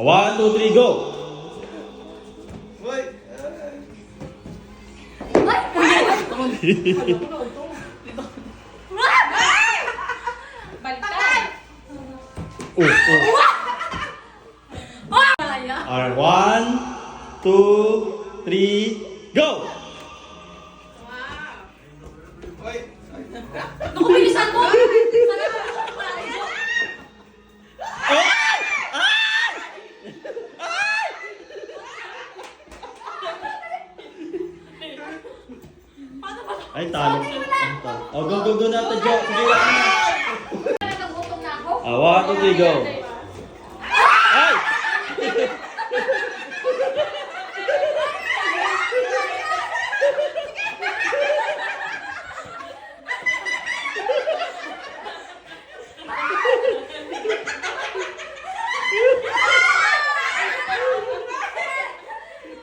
1, 2, 3, go! Alright, 1, 2, 3, go! Naku, bilisan mo! Ay, talo. Oh, go natin, Jo. Sige, wala na. Nagutom na ako. 1, 2, 3, go. Ay!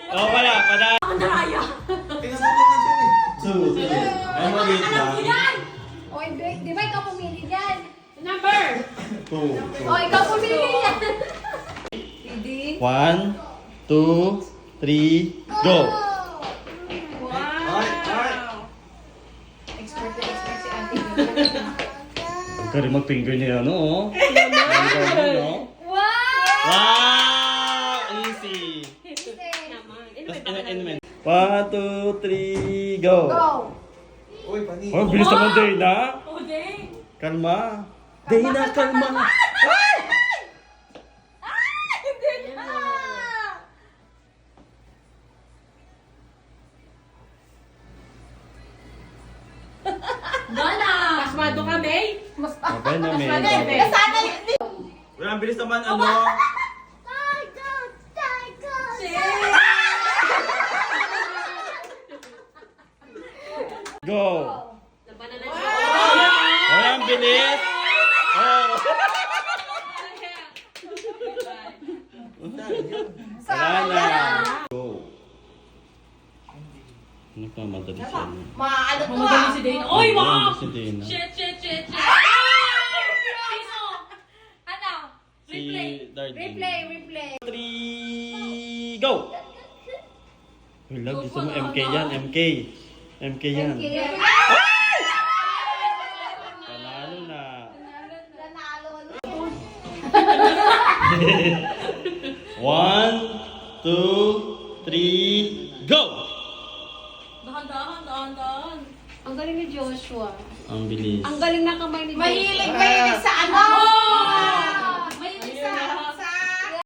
Oh, wala. Pada. Ako nahaya. Two. Ay, maliit lang. Yan! O, di ba ikaw pumili dyan? Number! Two. O, ikaw pumili dyan. Hindi. 1, 2, 3, go! Wow! Expert na expert si Ate. Huwag ka rin mag-finger niya, ano, oh. Wow! Wow! Easy! Tapos, 1, 2, 3, go! Go! Oh, bilis naman, Dana. Oh, dang! Kalma. Dana, kalma. Hindi na! Gana! Pasmado ka, May? Mas Okay na, May. Nasana yun. Wala, ang bilis naman, ano. Go! Labanan na Wala, ang bilis. Oh. Wala na. Go. Ano pa madali siya? Maano to Mamadali si Dana. Oy, wow! Si Dana. Shit! Sino? Ano? Si Darlene. Replay. 3, go! Wala, gusto mo MK yan, MK. MK yan. Panalo na. Nanalo. 1, 2, 3, go! Dahan. Ang galing ni Joshua. Ang bilis. Ang galing na kamay ni Joshua. Mahilig sa ano?